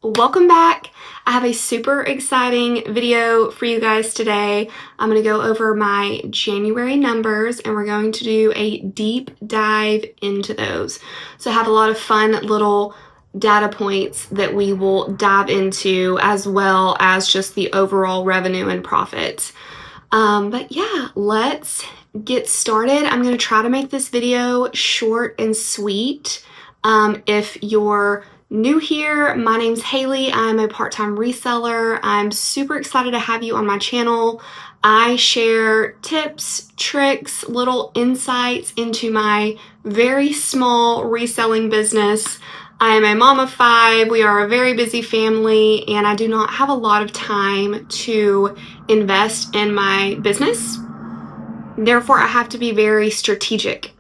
Welcome back. I have a super exciting video for you guys today. I'm going to go over my January numbers and we're going to do a deep dive into those. So I have a lot of fun little data points that we will dive into, as well as just the overall revenue and profit. But yeah, let's get started. I'm going to try to make this video short and sweet. If you're new here, my name's Haley. I'm a part-time reseller. I'm super excited to have you on my channel. I share tips, tricks, little insights into my very small reselling business. I am a mom of 5. We are a very busy family, and I do not have a lot of time to invest in my business. Therefore, I have to be very strategic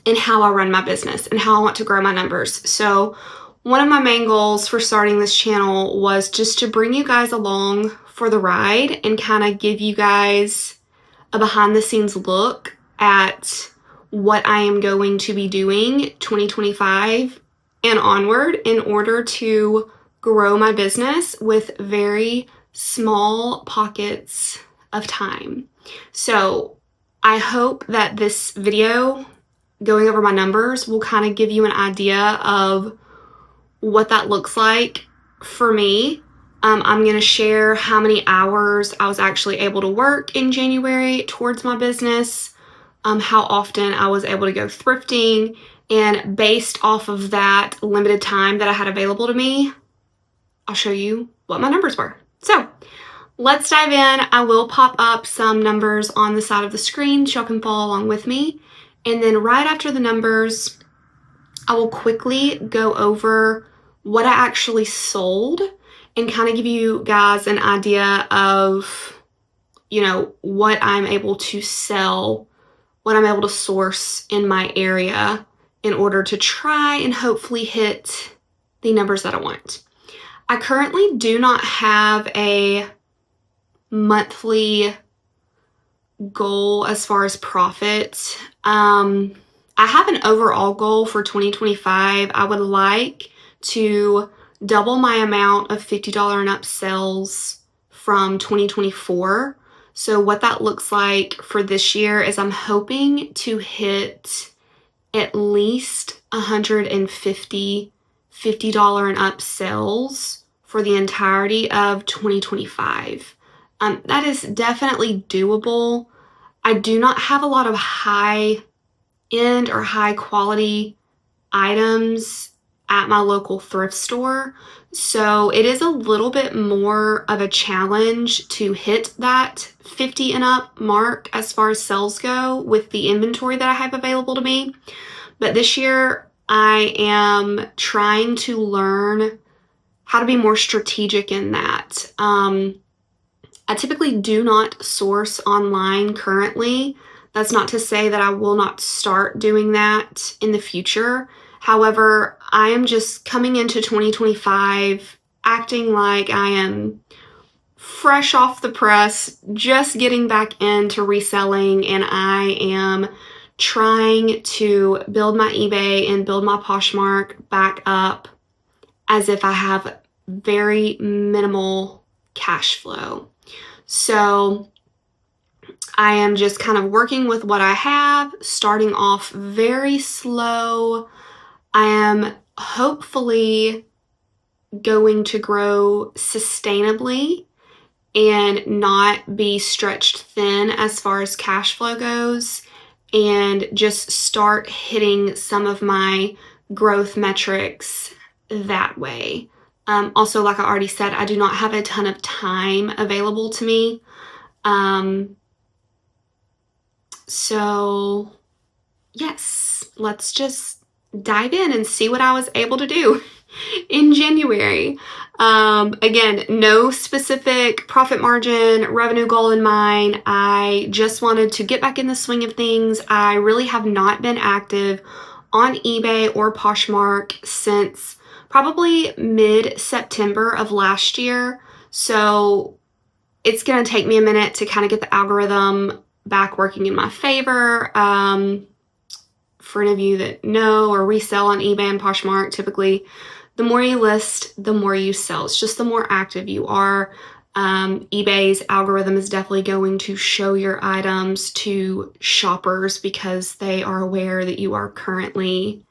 in how I run my business and how I want to grow my numbers. So one of my main goals for starting this channel was just to bring you guys along for the ride and kind of give you guys a behind the scenes look at what I am going to be doing 2025 and onward in order to grow my business with very small pockets of time. So I hope that this video going over my numbers will kind of give you an idea of what that looks like for me. I'm going to share how many hours I was actually able to work in January towards my business, how often I was able to go thrifting, and based off of that limited time that I had available to me, I'll show you what my numbers were. So let's dive in. I will pop up some numbers on the side of the screen so y'all can follow along with me. And then right after the numbers, I will quickly go over what I actually sold and kind of give you guys an idea of, what I'm able to sell, what I'm able to source in my area in order to try and hopefully hit the numbers that I want. I currently do not have a monthly goal as far as profit. I have an overall goal for 2025. I would like to double my amount of $50 and up sales from 2024. So what that looks like for this year is I'm hoping to hit at least 150 $50 and up sales for the entirety of 2025. That is definitely doable. I do not have a lot of high end or high quality items at my local thrift store, so it is a little bit more of a challenge to hit that 50 and up mark as far as sales go with the inventory that I have available to me. But this year I am trying to learn how to be more strategic in that. I typically do not source online currently. That's not to say that I will not start doing that in the future. However, I am just coming into 2025 acting like I am fresh off the press, just getting back into reselling, and I am trying to build my eBay and build my Poshmark back up as if I have very minimal cash flow. So I am just kind of working with what I have, starting off very slow. I am hopefully going to grow sustainably and not be stretched thin as far as cash flow goes, and just start hitting some of my growth metrics that way. Also, like I already said, I do not have a ton of time available to me. So yes, let's just dive in and see what I was able to do in January. Again, no specific profit margin, revenue goal in mind. I just wanted to get back in the swing of things. I really have not been active on eBay or Poshmark since probably mid-September of last year. So it's going to take me a minute to kind of get the algorithm back working in my favor. for any of you that know or resell on eBay and Poshmark, typically the more you list, the more you sell. It's just the more active you are. eBay's algorithm is definitely going to show your items to shoppers because they are aware that you are currently,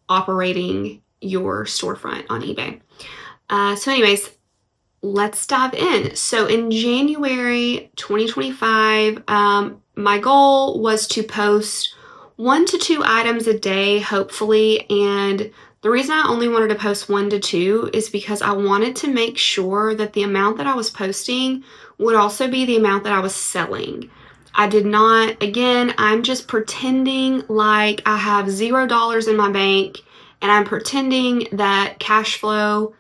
operating your storefront on eBay. So anyways, let's dive in. So in January 2025, my goal was to post 1 to 2 items a day, hopefully. And the reason I only wanted to post 1 to 2 is because I wanted to make sure that the amount that I was posting would also be the amount that I was selling. I did not, again, I'm just pretending like I have $0 in my bank, and I'm pretending that cash flow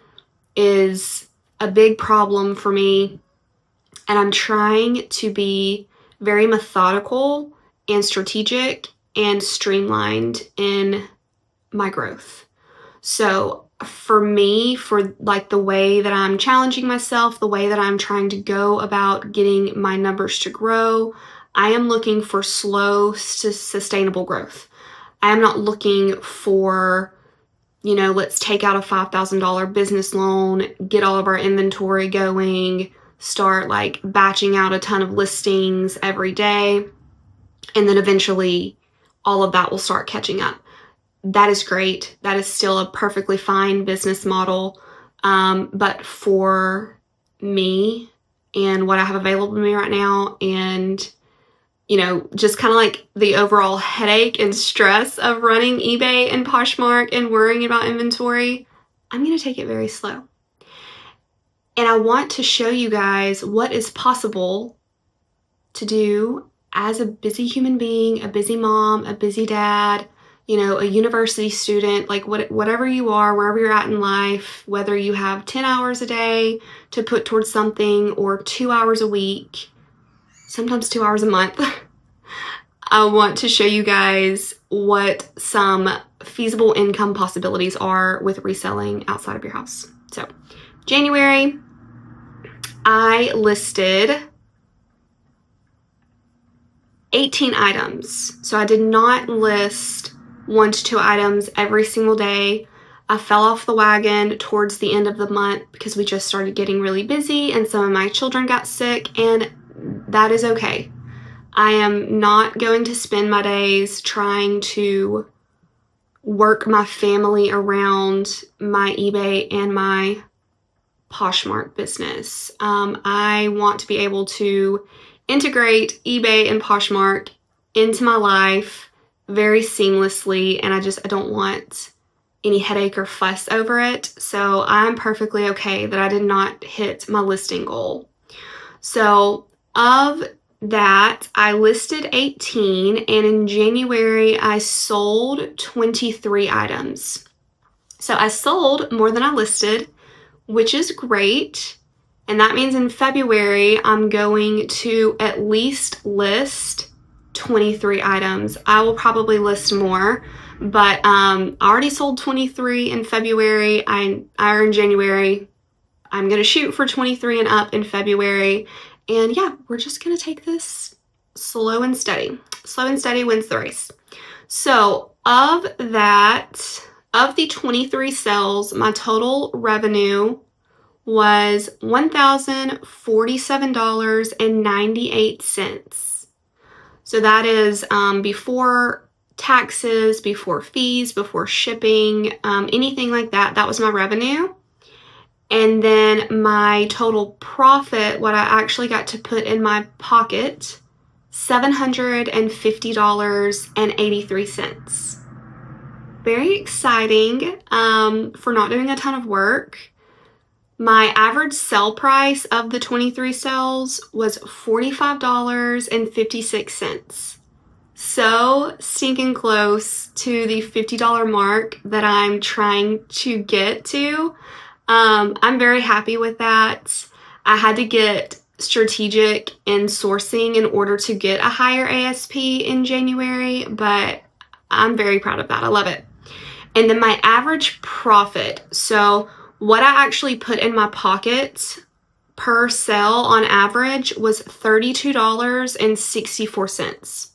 is a big problem for me. And I'm trying to be very methodical and strategic and streamlined in my growth. So for me, for like the way that I'm challenging myself, the way that I'm trying to go about getting my numbers to grow, I am looking for slow, sustainable growth. I am not looking for, let's take out a $5,000 business loan, get all of our inventory going, start like batching out a ton of listings every day, and then eventually all of that will start catching up. That is great. That is still a perfectly fine business model. But for me and what I have available to me right now, and just kind of like the overall headache and stress of running eBay and Poshmark and worrying about inventory, I'm going to take it very slow. And I want to show you guys what is possible to do as a busy human being, a busy mom, a busy dad, a university student, like whatever you are, wherever you're at in life, whether you have 10 hours a day to put towards something or 2 hours a week, sometimes 2 hours a month. I want to show you guys what some feasible income possibilities are with reselling outside of your house. So January, I listed 18 items. So I did not list 1 to 2 items every single day. I fell off the wagon towards the end of the month because we just started getting really busy and some of my children got sick, and that is okay. I am not going to spend my days trying to work my family around my eBay and my Poshmark business. I want to be able to integrate eBay and Poshmark into my life very seamlessly, and I don't want any headache or fuss over it. So I'm perfectly okay that I did not hit my listing goal. So of that, I listed 18, and in January I sold 23 items. So I sold more than I listed, which is great. And that means in February, I'm going to at least list 23 items. I will probably list more, but I already sold 23 in February. Or in January. I'm going to shoot for 23 and up in February. And yeah, we're just going to take this slow and steady. Slow and steady wins the race. So of the 23 sales, my total revenue was $1,047.98. So that is before taxes, before fees, before shipping, anything like that. That was my revenue. And then my total profit, what I actually got to put in my pocket, $750.83. Very exciting for not doing a ton of work. My average sell price of the 23 sales was $45.56. So stinking close to the $50 mark that I'm trying to get to. I'm very happy with that. I had to get strategic in sourcing in order to get a higher ASP in January, but I'm very proud of that. I love it. And then my average profit, so what I actually put in my pocket per sale on average was $32.64.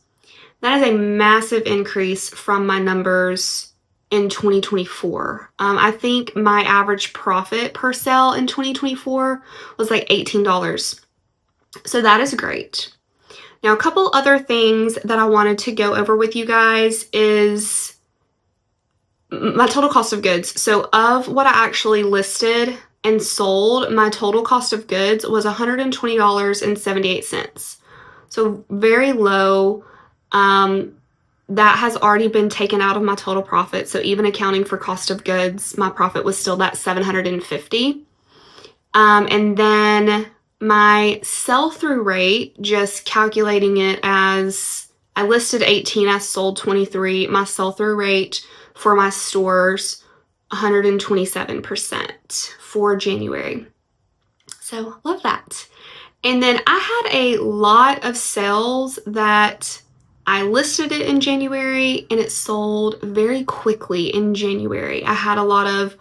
That is a massive increase from my numbers in 2024. I think my average profit per sale in 2024 was like $18. So that is great. Now, a couple other things that I wanted to go over with you guys is my total cost of goods. So of what I actually listed and sold, my total cost of goods was $120.78. So very low. That has already been taken out of my total profit. So even accounting for cost of goods, my profit was still that $750. And then my sell-through rate, just calculating it as I listed 18, I sold 23. My sell-through rate for my stores, 127% for January. So love that. And then I had a lot of sales that I listed it in January and it sold very quickly in January. I had a lot of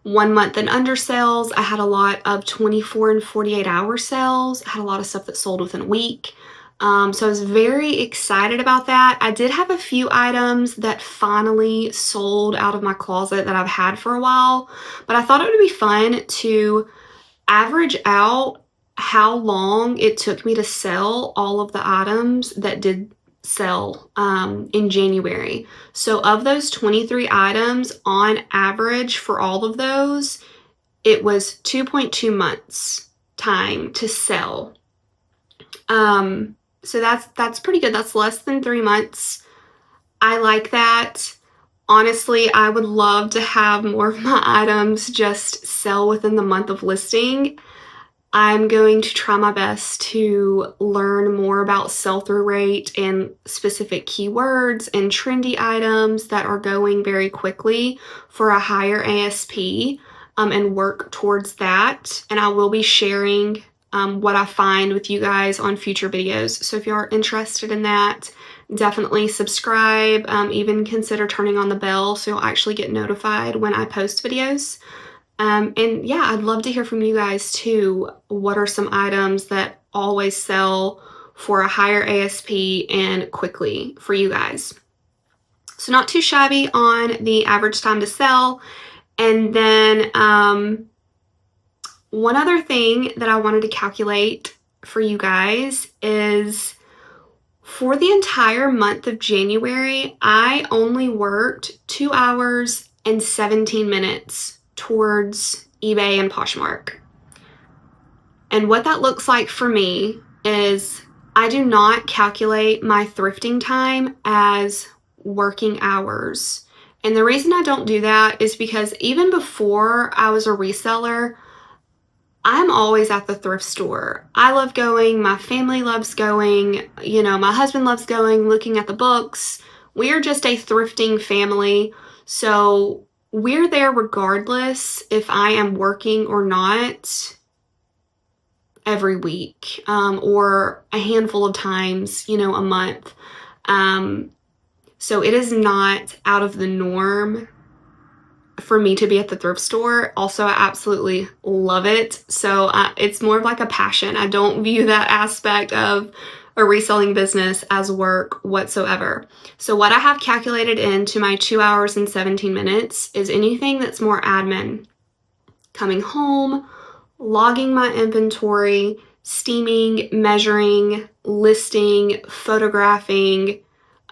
1 month and under sales. I had a lot of 24 and 48 hour sales. I had a lot of stuff that sold within a week. So I was very excited about that. I did have a few items that finally sold out of my closet that I've had for a while, but I thought it would be fun to average out how long it took me to sell all of the items that did sell in January. So of those 23 items, on average for all of those, it was 2.2 months time to sell. So that's pretty good. That's less than 3 months. I like that. Honestly, I would love to have more of my items just sell within the month of listing. I'm going to try my best to learn more about sell-through rate and specific keywords and trendy items that are going very quickly for a higher ASP, and work towards that. And I will be sharing what I find with you guys on future videos. So if you are interested in that, definitely subscribe, even consider turning on the bell so you'll actually get notified when I post videos. And yeah, I'd love to hear from you guys too. What are some items that always sell for a higher ASP and quickly for you guys? So not too shabby on the average time to sell. And then one other thing that I wanted to calculate for you guys is for the entire month of January, I only worked 2 hours and 17 minutes towards eBay and Poshmark. And what that looks like for me is I do not calculate my thrifting time as working hours. And the reason I don't do that is because even before I was a reseller, I'm always at the thrift store. I love going, my family loves going, my husband loves going, looking at the books. We are just a thrifting family. So we're there regardless if I am working or not every week, or a handful of times, a month. So it is not out of the norm for me to be at the thrift store. Also, I absolutely love it. So it's more of like a passion. I don't view that aspect of a reselling business as work whatsoever. So what I have calculated into my 2 hours and 17 minutes is anything that's more admin. Coming home, logging my inventory, steaming, measuring, listing, photographing,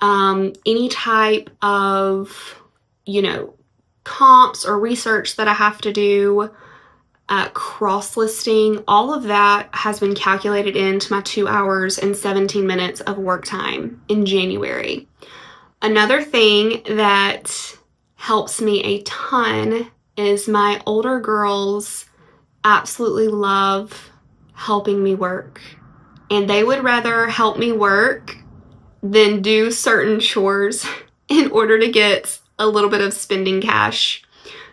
any type of, comps or research that I have to do, cross-listing, all of that has been calculated into my 2 hours and 17 minutes of work time in January. Another thing that helps me a ton is my older girls absolutely love helping me work. And they would rather help me work than do certain chores in order to get a little bit of spending cash.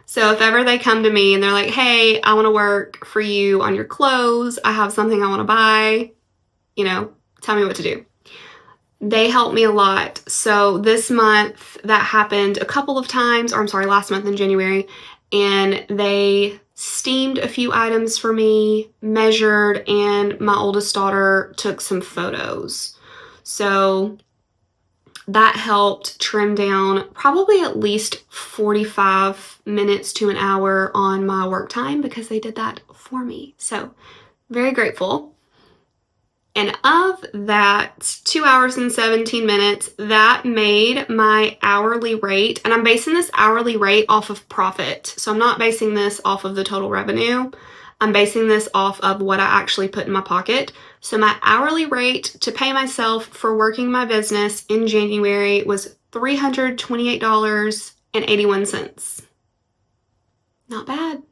So if ever they come to me and they're like, hey, I want to work for you on your clothes, I have something I want to buy, tell me what to do. They help me a lot. So this month that happened a couple of times, last month in January, and they steamed a few items for me, measured, and my oldest daughter took some photos. So that helped trim down probably at least 45 minutes to an hour on my work time because they did that for me. So very grateful. And of that 2 hours and 17 minutes, that made my hourly rate, and I'm basing this hourly rate off of profit. So I'm not basing this off of the total revenue. I'm basing this off of what I actually put in my pocket. So my hourly rate to pay myself for working my business in January was $328.81. Not bad.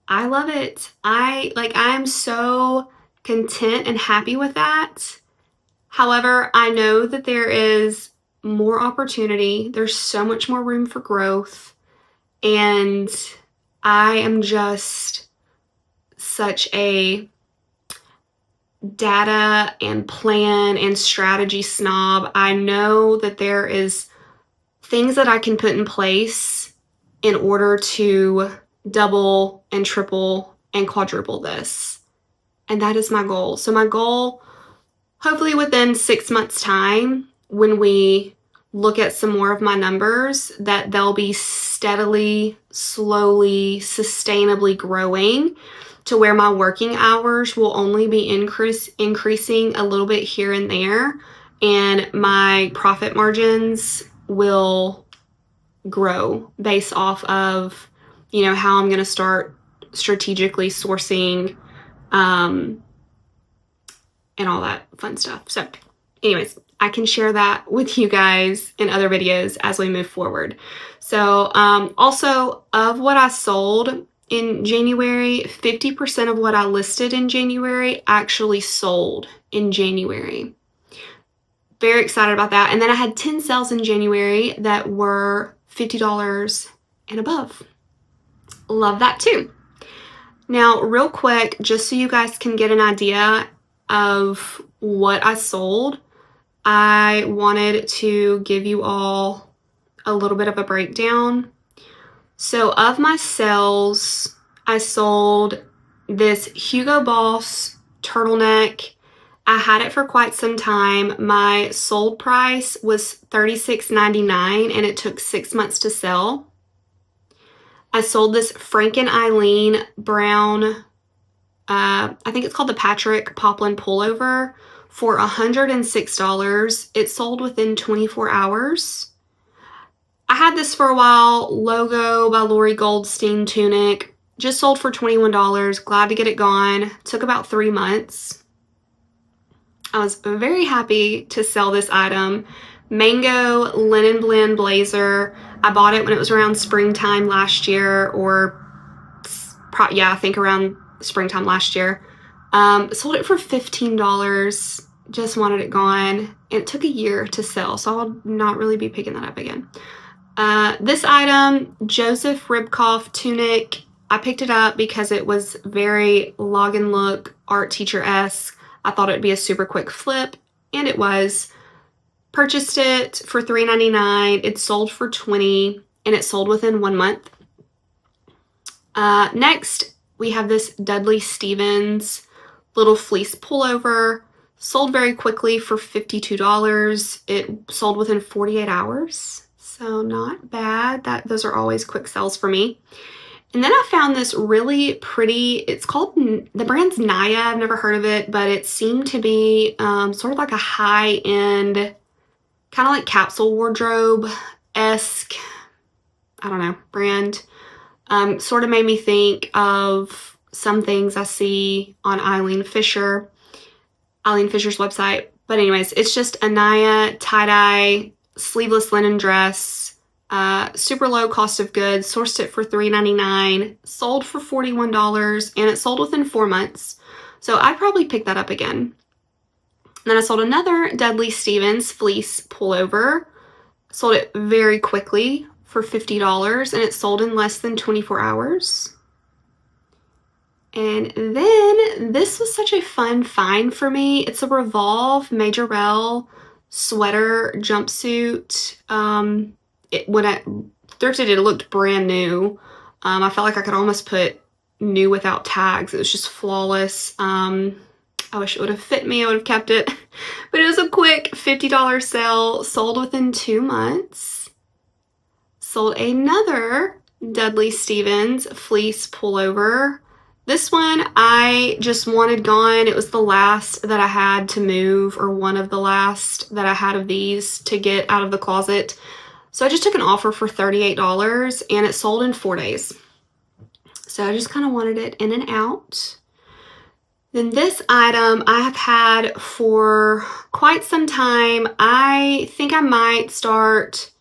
I love it. I'm so content and happy with that. However, I know that there is more opportunity. There's so much more room for growth. And I am just such a data and plan and strategy snob. I know that there is things that I can put in place in order to double and triple and quadruple this. And that is my goal. So my goal, hopefully within 6 months' time, when we look at some more of my numbers, that they'll be steadily, slowly, sustainably growing to where my working hours will only be increasing a little bit here and there, and my profit margins will grow based off of, how I'm going to start strategically sourcing and all that fun stuff. So anyways, I can share that with you guys in other videos as we move forward. So also, of what I sold in January, 50% of what I listed in January actually sold in January. Very excited about that. And then I had 10 sales in January that were $50 and above. Love that too. Now, real quick, just so you guys can get an idea of what I sold, I wanted to give you all a little bit of a breakdown. So of my sales, I sold this Hugo Boss turtleneck. I had it for quite some time. My sold price was $36.99 and it took 6 months to sell. I sold this Frank and Eileen brown, I think it's called the Patrick Poplin pullover, for $106. It sold within 24 hours. I had this for a while, Logo by Lori Goldstein tunic, just sold for $21. Glad to get it gone. Took about 3 months. I was very happy to sell this item. Mango linen blend blazer. I bought it when it was around springtime last year, I think around springtime last year. Sold it for $15. Just wanted it gone. It took a year to sell, so I'll not really be picking that up again. This item, Joseph Ribkoff tunic, I picked it up because it was very log and look, art teacher-esque. I thought it'd be a super quick flip, and it was. Purchased it for $3.99. It sold for $20, and it sold within 1 month. Next, we have this Dudley Stevens little fleece pullover. Sold very quickly for $52. It sold within 48 hours, so not bad. Those are always quick sells for me. And then I found this really pretty, it's called, the brand's Naya. I've never heard of it, but it seemed to be sort of like a high-end, kind of like capsule wardrobe-esque, I don't know, brand. Sort of made me think of some things I see on Eileen Fisher's website. But anyways, it's just a Naya tie-dye sleeveless linen dress, super low cost of goods. Sourced it for $3.99, sold for $41, and it sold within 4 months. So I'd probably pick that up again. Then I sold another Dudley Stevens fleece pullover. Sold it very quickly for $50, and it sold in less than 24 hours. And then this was such a fun find for me. It's a Revolve Majorelle sweater jumpsuit. When I thrifted it, it looked brand new. I felt like I could almost put new without tags. It was just flawless. I wish it would have fit me. I would have kept it. But it was a quick $50 sale, sold within 2 months. Sold another Dudley Stevens fleece pullover. This one I just wanted gone. It was the last that I had to move, or one of the last that I had of these to get out of the closet. So I just took an offer for $38 and it sold in 4 days. So I just kind of wanted it in and out. Then this item I have had for quite some time. I think I might start,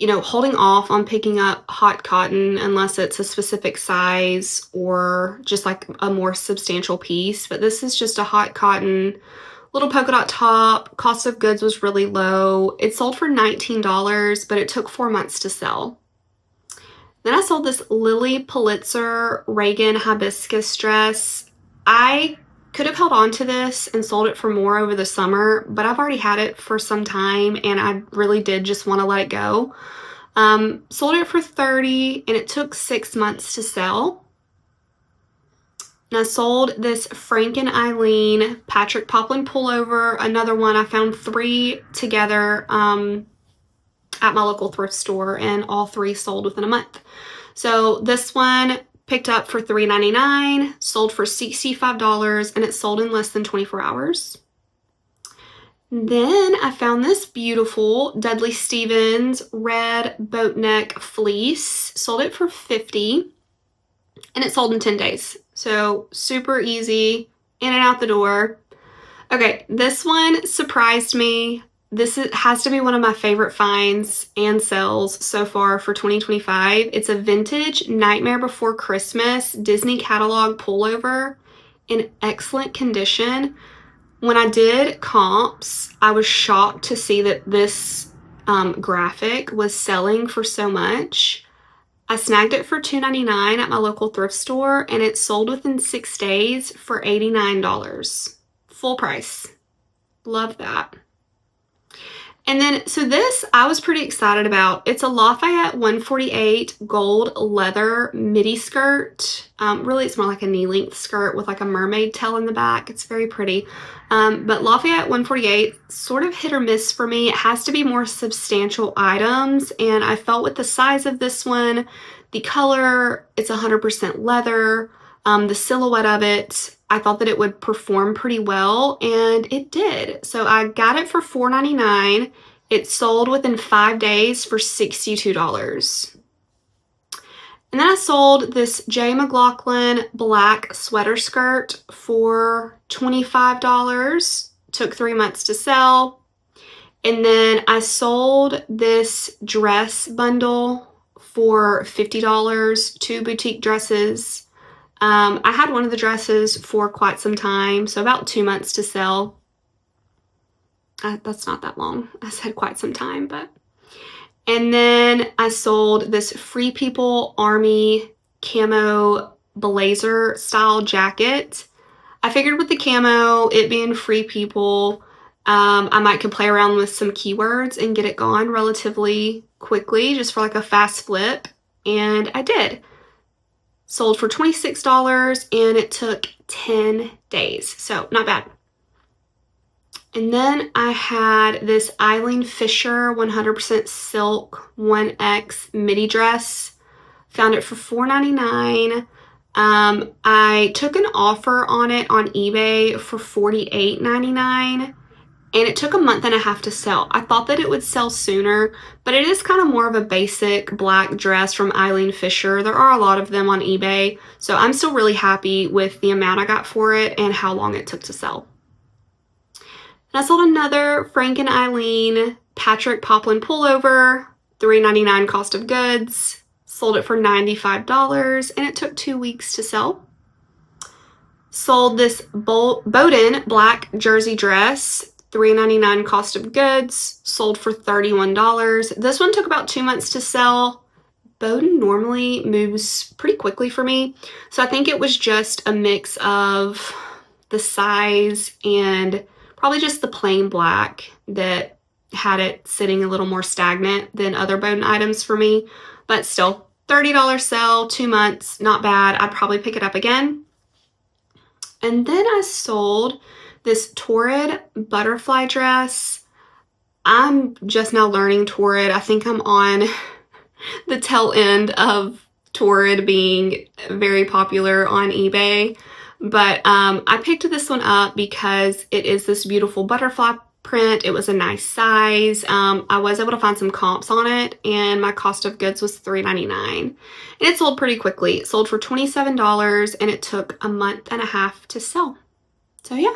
holding off on picking up hot cotton unless it's a specific size or just like a more substantial piece. But this is just a hot cotton little polka dot top. Cost of goods was really low. It sold for $19, but it took 4 months to sell. Then I sold this Lily Pulitzer Reagan hibiscus dress. I could have held on to this and sold it for more over the summer, but I've already had it for some time and I really did just want to let it go. Sold it for $30 and it took 6 months to sell. And I sold this Frank and Eileen Patrick Poplin pullover, another one. I found 3 together at my local thrift store, and all 3 sold within a month. So this one picked up for $3.99, sold for $65, and it sold in less than 24 hours. Then I found this beautiful Dudley Stevens red boat neck fleece, sold it for $50, and it sold in 10 days. So super easy, in and out the door. Okay, this one surprised me. Has to be one of my favorite finds and sales so far for 2025. It's a vintage Nightmare Before Christmas Disney catalog pullover in excellent condition. When I did comps, I was shocked to see that this graphic was selling for so much. I snagged it for $2.99 at my local thrift store, and it sold within 6 days for $89. Full price. Love that. And then, so this I was pretty excited about. It's a Lafayette 148 gold leather midi skirt. Really, it's more like a knee-length skirt with like a mermaid tail in the back. It's very pretty. But Lafayette 148, sort of hit or miss for me. It has to be more substantial items. And I felt with the size of this one, the color, it's 100% leather. The silhouette of it, I thought that it would perform pretty well, and it did. So I got it for $4.99. It sold within 5 days for $62. And then I sold this J. McLaughlin black sweater skirt for $25. Took 3 months to sell. And then I sold this dress bundle for $50, 2 boutique dresses. I had one of the dresses for quite some time, so about 2 months to sell. That's not that long. I said quite some time, but. And then I sold this Free People Army camo blazer style jacket. I figured with the camo, it being Free People, I might could play around with some keywords and get it gone relatively quickly, just for like a fast flip. And I did. Sold for $26 and it took 10 days. So not bad. And then I had this Eileen Fisher 100% silk 1X midi dress. Found it for $4.99. I took an offer on it on eBay for $48.99. And it took a month and a half to sell. I thought that it would sell sooner, but it is kind of more of a basic black dress from Eileen Fisher. There are a lot of them on eBay, so I'm still really happy with the amount I got for it and how long it took to sell. And I sold another Frank and Eileen Patrick Poplin pullover, $3.99 cost of goods. Sold it for $95, and it took 2 weeks to sell. Sold this Bowden black jersey dress, $3.99 cost of goods, sold for $31. This one took about 2 months to sell. Bowden normally moves pretty quickly for me, so I think it was just a mix of the size and probably just the plain black that had it sitting a little more stagnant than other Bowden items for me. But still, $30 sell, 2 months, not bad. I'd probably pick it up again. And then I sold this Torrid butterfly dress. I'm just now learning Torrid. I think I'm on the tail end of Torrid being very popular on eBay. But I picked this one up because it is this beautiful butterfly print. It was a nice size. I was able to find some comps on it, and my cost of goods was $3.99. And it sold pretty quickly. It sold for $27, and it took a month and a half to sell. So yeah,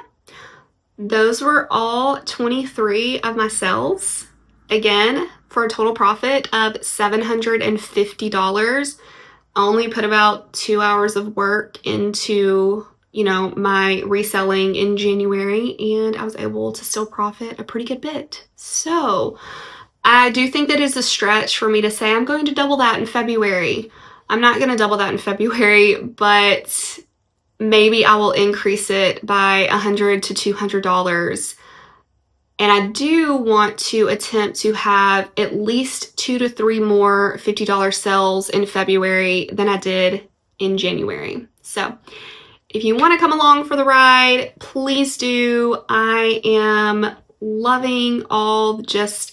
those were all 23 of my sales. Again, for a total profit of $750. I only put about 2 hours of work into, my reselling in January, and I was able to still profit a pretty good bit. So I do think that is a stretch for me to say I'm going to double that in February. I'm not going to double that in February, but maybe I will increase it by $100 to $200. And I do want to attempt to have at least 2 to 3 more $50 sales in February than I did in January. So if you want to come along for the ride, please do. I am loving all just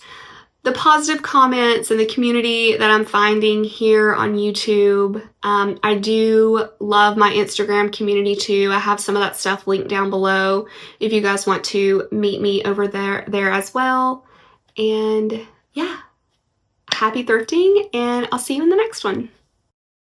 the positive comments and the community that I'm finding here on YouTube. I do love my Instagram community too. I have some of that stuff linked down below if you guys want to meet me over there as well. And yeah, happy thrifting, and I'll see you in the next one.